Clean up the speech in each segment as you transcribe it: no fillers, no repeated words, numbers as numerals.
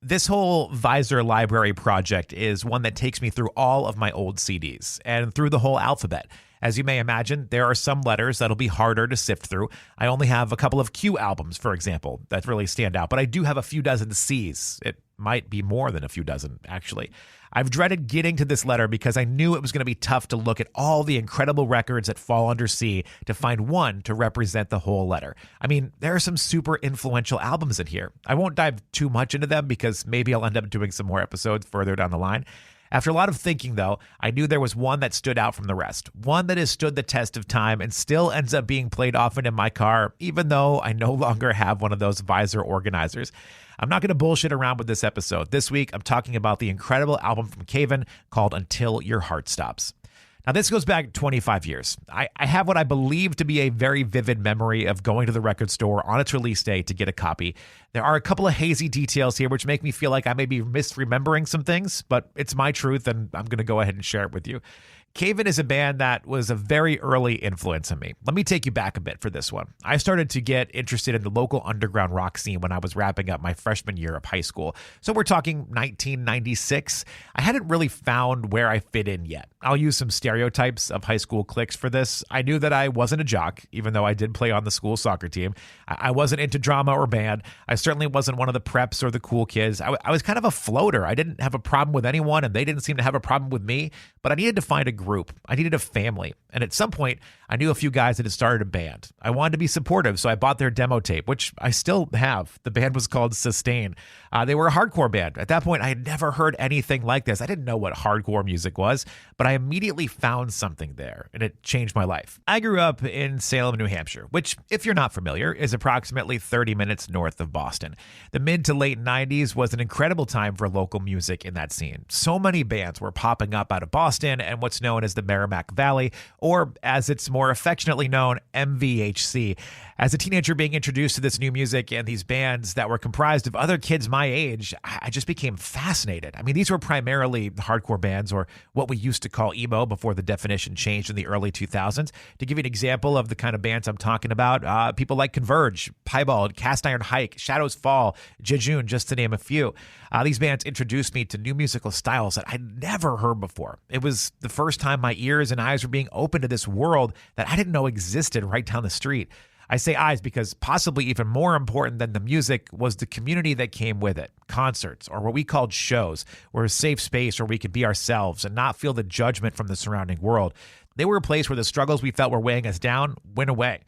This whole Visor library project is one that takes me through all of my old CDs and through the whole alphabet. As you may imagine, there are some letters that'll be harder to sift through. I only have a couple of Q albums, for example, that really stand out, but I do have a few dozen C's. It might be more than a few dozen, actually. I've dreaded getting to this letter because I knew it was going to be tough to look at all the incredible records that fall under C to find one to represent the whole letter. I mean, there are some super influential albums in here. I won't dive too much into them because maybe I'll end up doing some more episodes further down the line. After a lot of thinking, though, I knew there was one that stood out from the rest, one that has stood the test of time and still ends up being played often in my car, even though I no longer have one of those Visor organizers. I'm not going to bullshit around with this episode. This week, I'm talking about the incredible album from Caven called Until Your Heart Stops. Now, this goes back 25 years. I have what I believe to be a very vivid memory of going to the record store on its release day to get a copy. There are a couple of hazy details here which make me feel like I may be misremembering some things, but it's my truth, and I'm going to go ahead and share it with you. Caven is a band that was a very early influence on me. Let me take you back a bit for this one. I started to get interested in the local underground rock scene when I was wrapping up my freshman year of high school. So we're talking 1996. I hadn't really found where I fit in yet. I'll use some stereotypes of high school cliques for this. I knew that I wasn't a jock, even though I did play on the school soccer team. I wasn't into drama or band. I certainly wasn't one of the preps or the cool kids. I was kind of a floater. I didn't have a problem with anyone, and they didn't seem to have a problem with me, but I needed to find a group. I needed a family. And at some point, I knew a few guys that had started a band. I wanted to be supportive, so I bought their demo tape, which I still have. The band was called Sustain. They were a hardcore band. At that point, I had never heard anything like this. I didn't know what hardcore music was, but I immediately found something there, and it changed my life. I grew up in Salem, New Hampshire, which, if you're not familiar, is approximately 30 minutes north of Boston. The mid to late 90s was an incredible time for local music in that scene. So many bands were popping up out of Boston and what's known as the Merrimack Valley, or as it's more affectionately known, MVHC. As a teenager being introduced to this new music and these bands that were comprised of other kids my age, I just became fascinated. I mean, these were primarily hardcore bands, or what we used to call emo before the definition changed in the early 2000s. To give you an example of the kind of bands I'm talking about, people like Converge, Piebald, Cast Iron Hike, Shadows Fall, Jejune, just to name a few. These bands introduced me to new musical styles that I'd never heard before. It was the first time my ears and eyes were being opened to this world that I didn't know existed right down the street. I say eyes because possibly even more important than the music was the community that came with it. Concerts, or what we called shows, were a safe space where we could be ourselves and not feel the judgment from the surrounding world. They were a place where the struggles we felt were weighing us down went away.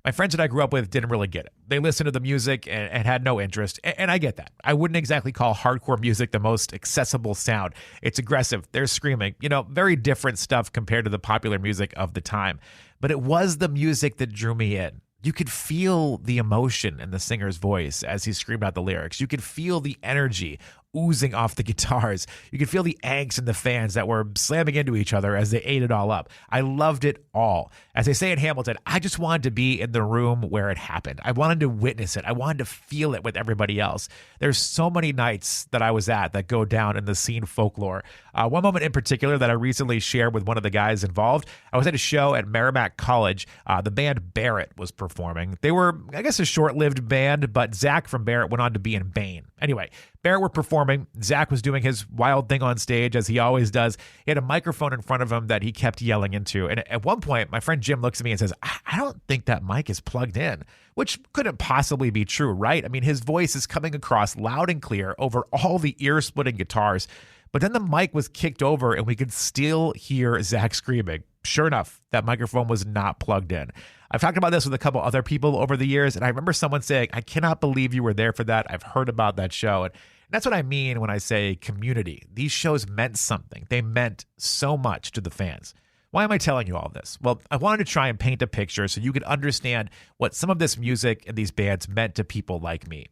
My friends that I grew up with didn't really get it. They listened to the music and had no interest, and I get that. I wouldn't exactly call hardcore music the most accessible sound. It's aggressive, there's screaming, very different stuff compared to the popular music of the time. But it was the music that drew me in. You could feel the emotion in the singer's voice as he screamed out the lyrics. You could feel the energy oozing off the guitars. You could feel the angst in the fans that were slamming into each other as they ate it all up. I loved it all. As they say in Hamilton, I just wanted to be in the room where it happened. I wanted to witness it. I wanted to feel it with everybody else. There's so many nights that I was at that go down in the scene folklore. One moment in particular that I recently shared with one of the guys involved, I was at a show at Merrimack College. The band Barrett was performing. They were, I guess, a short-lived band, but Zach from Barrett went on to be in Bane. Anyway, Barrett were performing. Zach was doing his wild thing on stage, as he always does. He had a microphone in front of him that he kept yelling into. And at one point, my friend Jim looks at me and says, I don't think that mic is plugged in, which couldn't possibly be true, right? I mean, his voice is coming across loud and clear over all the ear-splitting guitars. But then the mic was kicked over and we could still hear Zach screaming. Sure enough, that microphone was not plugged in. I've talked about this with a couple other people over the years, and I remember someone saying, I cannot believe you were there for that. I've heard about that show. And that's what I mean when I say community. These shows meant something. They meant so much to the fans. Why am I telling you all of this? Well, I wanted to try and paint a picture so you could understand what some of this music and these bands meant to people like me.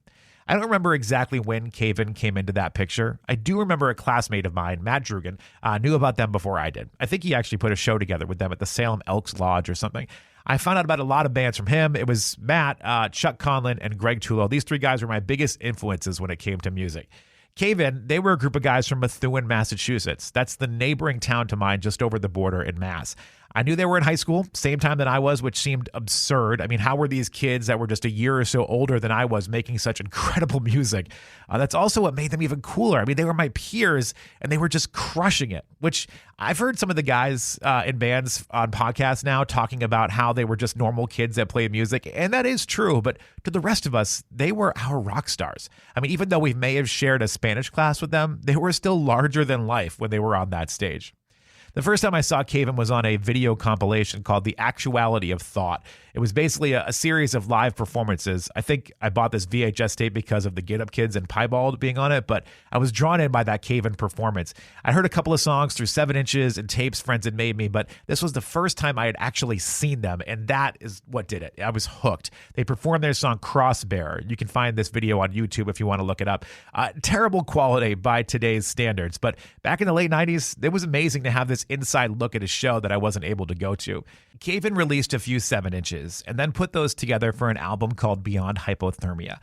I don't remember exactly when Caven came into that picture. I do remember a classmate of mine, Matt Drugan, knew about them before I did. I think he actually put a show together with them at the Salem Elks Lodge or something. I found out about a lot of bands from him. It was Matt, Chuck Conlon, and Greg Tullo. These three guys were my biggest influences when it came to music. Caven, they were a group of guys from Methuen, Massachusetts. That's the neighboring town to mine just over the border in Mass. I knew they were in high school, same time that I was, which seemed absurd. I mean, how were these kids that were just a year or so older than I was making such incredible music? That's also what made them even cooler. I mean, they were my peers and they were just crushing it, which I've heard some of the guys in bands on podcasts now talking about how they were just normal kids that played music. And that is true. But to the rest of us, they were our rock stars. I mean, even though we may have shared a Spanish class with them, they were still larger than life when they were on that stage. The first time I saw Cave-In was on a video compilation called The Actuality of Thought. It was basically a series of live performances. I think I bought this VHS tape because of the Get Up Kids and Piebald being on it, but I was drawn in by that Cave-In performance. I heard a couple of songs through 7 inches and tapes friends had made me, but this was the first time I had actually seen them, and that is what did it. I was hooked. They performed their song Crossbearer. You can find this video on YouTube if you want to look it up. Terrible quality by today's standards, but back in the late 90s, it was amazing to have this inside look at a show that I wasn't able to go to. Cave-In released a few 7 inches and then put those together for an album called Beyond Hypothermia.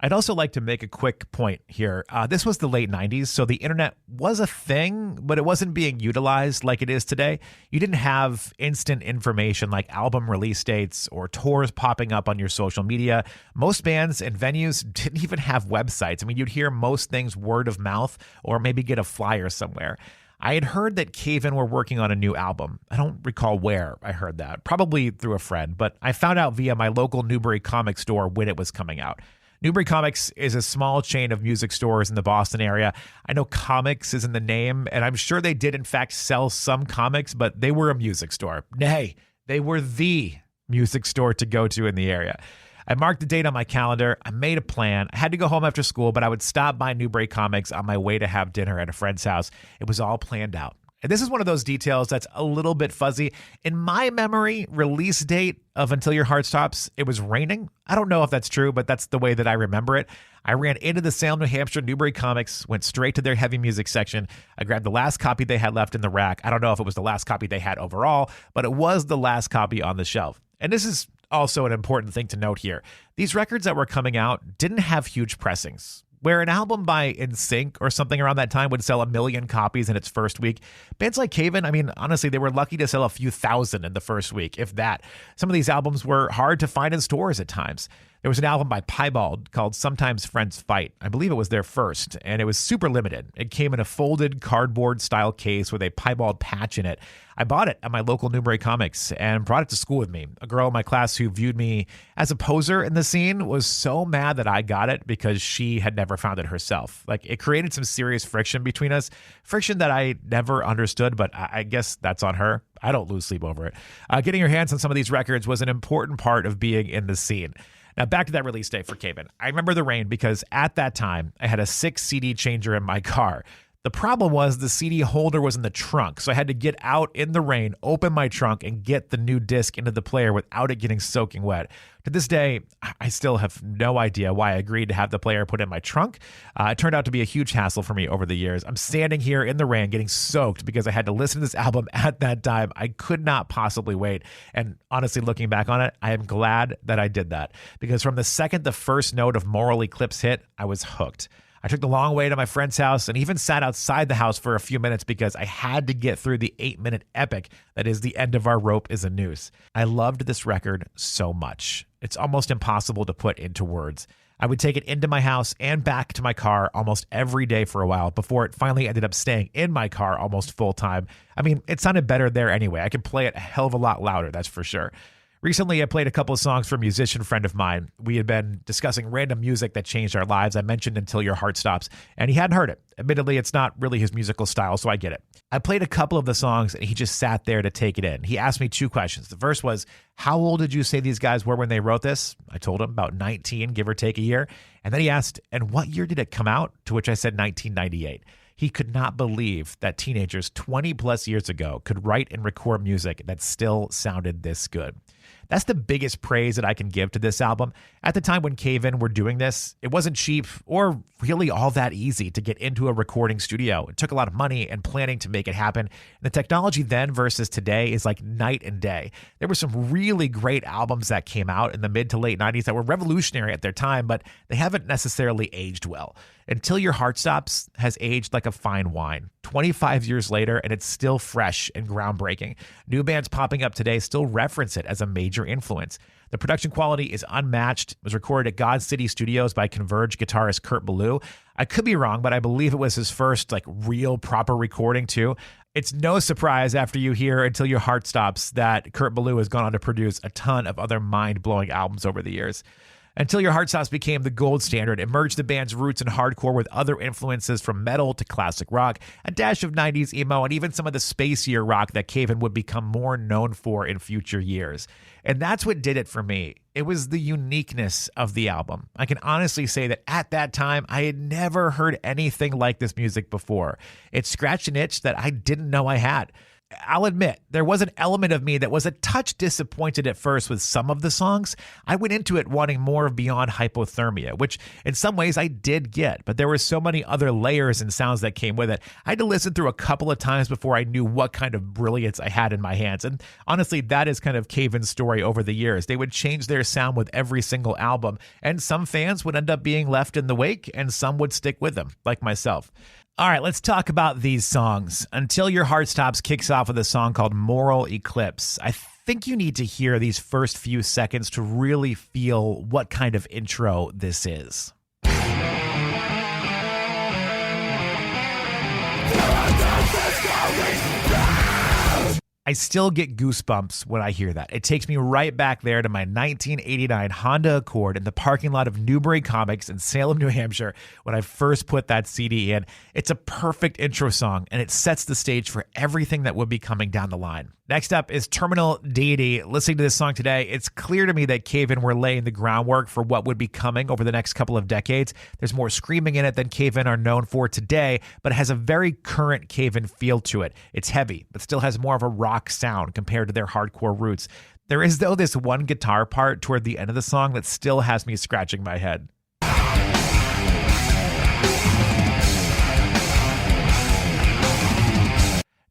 I'd also like to make a quick point here. This was the late 90s, so the internet was a thing, but it wasn't being utilized like it is today. You didn't have instant information like album release dates or tours popping up on your social media. Most bands and venues didn't even have websites. I mean, you'd hear most things word of mouth or maybe get a flyer somewhere. I had heard that Cave-In were working on a new album. I don't recall where I heard that, probably through a friend, but I found out via my local Newbury comic store when it was coming out. Newbury Comics is a small chain of music stores in the Boston area. I know comics is in the name, and I'm sure they did in fact sell some comics, but they were a music store. Nay, they were the music store to go to in the area. I marked the date on my calendar. I made a plan. I had to go home after school, but I would stop by Newbury Comics on my way to have dinner at a friend's house. It was all planned out. And this is one of those details that's a little bit fuzzy. In my memory, release date of Until Your Heart Stops, it was raining. I don't know if that's true, but that's the way that I remember it. I ran into the Salem, New Hampshire Newbury Comics, went straight to their heavy music section. I grabbed the last copy they had left in the rack. I don't know if it was the last copy they had overall, but it was the last copy on the shelf. And this is also an important thing to note here. These records that were coming out didn't have huge pressings. Where an album by NSYNC or something around that time would sell 1 million copies in its first week, bands like Cave-In, I mean, honestly, they were lucky to sell a few thousand in the first week, if that. Some of these albums were hard to find in stores at times. There was an album by Piebald called Sometimes Friends Fight. I believe it was their first, and it was super limited. It came in a folded cardboard-style case with a Piebald patch in it. I bought it at my local Newbury Comics and brought it to school with me. A girl in my class who viewed me as a poser in the scene was so mad that I got it because she had never found it herself. Like, it created some serious friction between us, friction that I never understood, but I guess that's on her. I don't lose sleep over it. Getting your hands on some of these records was an important part of being in the scene. Now, back to that release date for Cave-In. I remember the rain because at that time, I had a 6 CD changer in my car. The problem was the CD holder was in the trunk, so I had to get out in the rain, open my trunk, and get the new disc into the player without it getting soaking wet. To this day, I still have no idea why I agreed to have the player put in my trunk. It turned out to be a huge hassle for me over the years. I'm standing here in the rain getting soaked because I had to listen to this album at that time. I could not possibly wait. And honestly, looking back on it, I am glad that I did that because from the second the first note of Moral Eclipse hit, I was hooked. I took the long way to my friend's house and even sat outside the house for a few minutes because I had to get through the 8-minute epic that is The End of Our Rope is a Noose. I loved this record so much. It's almost impossible to put into words. I would take it into my house and back to my car almost every day for a while before it finally ended up staying in my car almost full time. I mean, it sounded better there anyway. I could play it a hell of a lot louder, that's for sure. Recently, I played a couple of songs for a musician friend of mine. We had been discussing random music that changed our lives. I mentioned Until Your Heart Stops, and he hadn't heard it. Admittedly, it's not really his musical style, so I get it. I played a couple of the songs, and he just sat there to take it in. He asked me 2 questions. The first was, how old did you say these guys were when they wrote this? I told him about 19, give or take a year. And then he asked, and what year did it come out? To which I said 1998. He could not believe that teenagers 20 plus years ago could write and record music that still sounded this good. That's the biggest praise that I can give to this album. At the time when Cave-In were doing this, it wasn't cheap or really all that easy to get into a recording studio. It took a lot of money and planning to make it happen. And the technology then versus today is like night and day. There were some really great albums that came out in the mid to late 90s that were revolutionary at their time, but they haven't necessarily aged well. Until Your Heart Stops has aged like a fine wine. 25 years later, and it's still fresh and groundbreaking. New bands popping up today still reference it as a major influence. The production quality is unmatched. It was recorded at God City Studios by Converge guitarist Kurt Ballou. I could be wrong, but I believe it was his first real proper recording too. It's no surprise after you hear Until Your Heart Stops that Kurt Ballou has gone on to produce a ton of other mind-blowing albums over the years. Until Your Heart Stops became the gold standard. It merged the band's roots in hardcore with other influences from metal to classic rock, a dash of 90s emo, and even some of the spacier rock that Cave In would become more known for in future years. And that's what did it for me. It was the uniqueness of the album. I can honestly say that at that time, I had never heard anything like this music before. It scratched an itch that I didn't know I had. I'll admit, there was an element of me that was a touch disappointed at first with some of the songs. I went into it wanting more of Beyond Hypothermia, which in some ways I did get, but there were so many other layers and sounds that came with it. I had to listen through a couple of times before I knew what kind of brilliance I had in my hands. And honestly, that is kind of Cave In's story over the years. They would change their sound with every single album, and some fans would end up being left in the wake, and some would stick with them, like myself. All right, let's talk about these songs. Until Your Heart Stops kicks off with a song called Moral Eclipse. I think you need to hear these first few seconds to really feel what kind of intro this is. I still get goosebumps when I hear that. It takes me right back there to my 1989 Honda Accord in the parking lot of Newbury Comics in Salem, New Hampshire, when I first put that CD in. It's a perfect intro song, and it sets the stage for everything that would be coming down the line. Next up is Terminal Deity. Listening to this song today, it's clear to me that Cave In were laying the groundwork for what would be coming over the next couple of decades. There's more screaming in it than Cave In are known for today, but it has a very current Cave In feel to it. It's heavy, but still has more of a rock sound compared to their hardcore roots. There is, though, this one guitar part toward the end of the song that still has me scratching my head.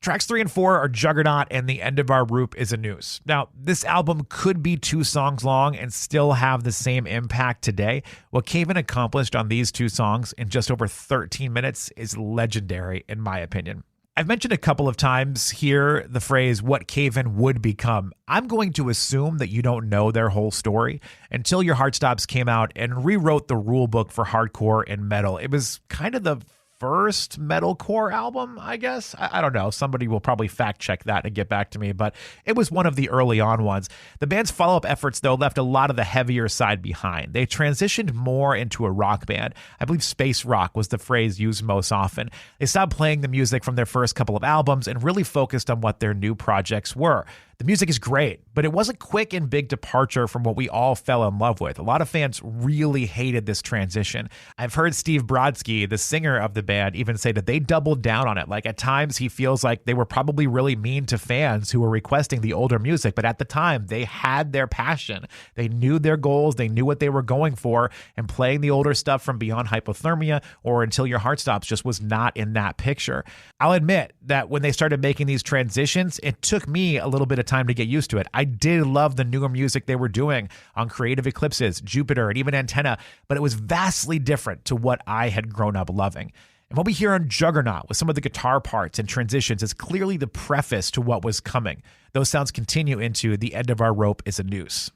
Tracks 3 and 4 are Juggernaut, and The End of Our Rope is a Noose. Now, this album could be 2 songs long and still have the same impact today. What Cave In accomplished on these 2 songs in just over 13 minutes is legendary, in my opinion. I've mentioned a couple of times here the phrase what Cave In would become. I'm going to assume that you don't know their whole story. Until Your Heart Stops came out and rewrote the rule book for hardcore and metal. It was kind of the first metalcore album, I guess. I don't know. Somebody will probably fact check that and get back to me, but it was one of the early on ones. The band's follow-up efforts, though, left a lot of the heavier side behind. They transitioned more into a rock band. I believe space rock was the phrase used most often. They stopped playing the music from their first couple of albums and really focused on what their new projects were. The music is great, but it was a quick and big departure from what we all fell in love with. A lot of fans really hated this transition. I've heard Steve Brodsky, the singer of the band, even say that they doubled down on it. Like, at times he feels like they were probably really mean to fans who were requesting the older music, but at the time they had their passion. They knew their goals, they knew what they were going for, and playing the older stuff from Beyond Hypothermia or Until Your Heart Stops just was not in that picture. I'll admit that when they started making these transitions, it took me a little bit of time to get used to it. I did love the newer music they were doing on Creative Eclipses, Jupiter, and even Antenna, but it was vastly different to what I had grown up loving. And what we hear on Juggernaut with some of the guitar parts and transitions is clearly the preface to what was coming. Those sounds continue into The End of Our Rope is a Noose.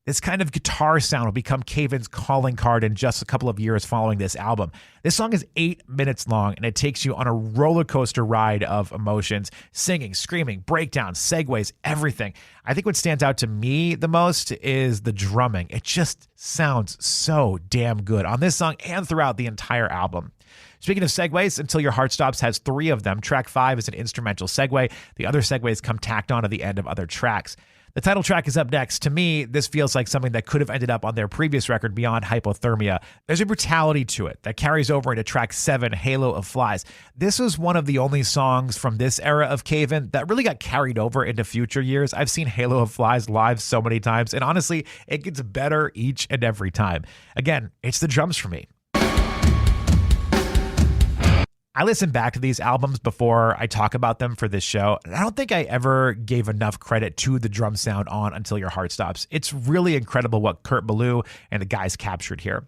This kind of guitar sound will become Cave In's calling card in just a couple of years following this album. This song is 8 minutes long, and it takes you on a roller coaster ride of emotions, singing, screaming, breakdowns, segues, everything. I think what stands out to me the most is the drumming. It just sounds so damn good on this song and throughout the entire album. Speaking of segues, Until Your Heart Stops has 3 of them. Track 5 is an instrumental segue. The other segues come tacked on at the end of other tracks. The title track is up next. To me, this feels like something that could have ended up on their previous record, Beyond Hypothermia. There's a brutality to it that carries over into track 7, Halo of Flies. This was one of the only songs from this era of Cave In that really got carried over into future years. I've seen Halo of Flies live so many times, and honestly, it gets better each and every time. Again, it's the drums for me. I listen back to these albums before I talk about them for this show, and I don't think I ever gave enough credit to the drum sound on Until Your Heart Stops. It's really incredible what Kurt Ballou and the guys captured here.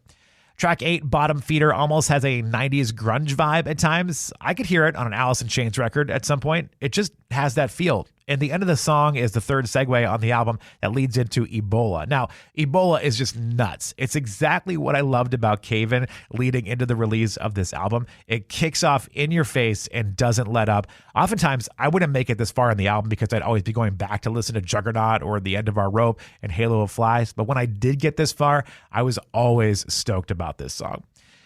Track 8, Bottom Feeder, almost has a 90s grunge vibe at times. I could hear it on an Alice in Chains record at some point. It just has that feel. And the end of the song is the third segue on the album that leads into Ebola. Now, Ebola is just nuts. It's exactly what I loved about Cave-In leading into the release of this album. It kicks off in your face and doesn't let up. Oftentimes, I wouldn't make it this far in the album because I'd always be going back to listen to Juggernaut or The End of Our Rope and Halo of Flies. But when I did get this far, I was always stoked about this song.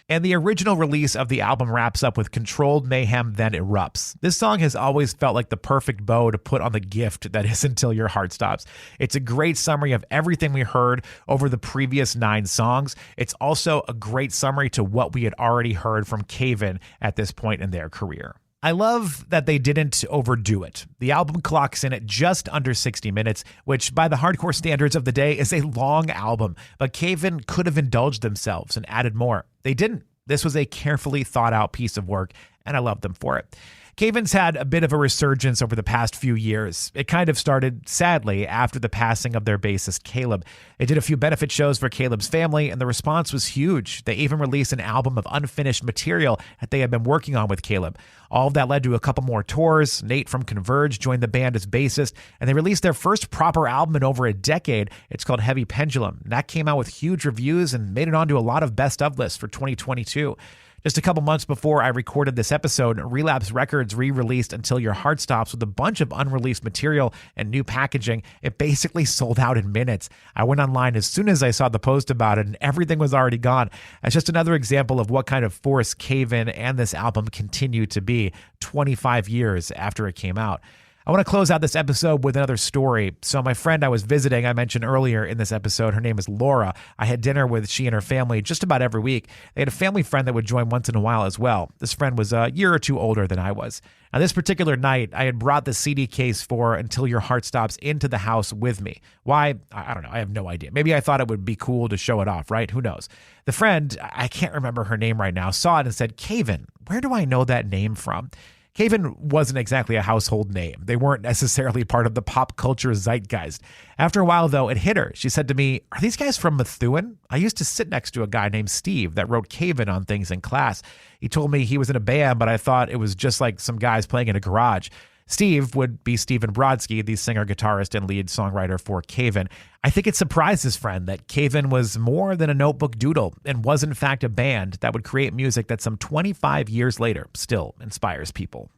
And the original release of the album wraps up with Controlled Mayhem Then Erupts. This song has always felt like the perfect bow to put on the gift that is Until Your Heart Stops. It's a great summary of everything we heard over the previous 9 songs. It's also a great summary to what we had already heard from Cave-In at this point in their career. I love that they didn't overdo it. The album clocks in at just under 60 minutes, which by the hardcore standards of the day is a long album, but Cave-In could have indulged themselves and added more. They didn't. This was a carefully thought out piece of work, and I love them for it. Cave-In's had a bit of a resurgence over the past few years. It kind of started, sadly, after the passing of their bassist, Caleb. They did a few benefit shows for Caleb's family, and the response was huge. They even released an album of unfinished material that they had been working on with Caleb. All of that led to a couple more tours. Nate from Converge joined the band as bassist, and they released their first proper album in over a decade. It's called Heavy Pendulum. And that came out with huge reviews and made it onto a lot of best of lists for 2022. Just a couple months before I recorded this episode, Relapse Records re-released Until Your Heart Stops with a bunch of unreleased material and new packaging. It basically sold out in minutes. I went online as soon as I saw the post about it, and everything was already gone. That's just another example of what kind of force Cave-In and this album continue to be 25 years after it came out. I want to close out this episode with another story. So my friend I was visiting, I mentioned earlier in this episode, her name is Laura. I had dinner with she and her family just about every week. They had a family friend that would join once in a while as well. This friend was a year or two older than I was. Now, this particular night, I had brought the CD case for Until Your Heart Stops into the house with me. Why? I don't know. I have no idea. Maybe I thought it would be cool to show it off, right? Who knows? The friend, I can't remember her name right now, saw it and said, Cave-In, where do I know that name from? Cave-In wasn't exactly a household name. They weren't necessarily part of the pop culture zeitgeist. After a while, though, it hit her. She said to me, are these guys from Methuen? I used to sit next to a guy named Steve that wrote Cave-In on things in class. He told me he was in a band, but I thought it was just like some guys playing in a garage. Steve would be Stephen Brodsky, the singer, guitarist, and lead songwriter for Cave-In. I think it surprised his friend that Cave-In was more than a notebook doodle and was in fact a band that would create music that some 25 years later still inspires people.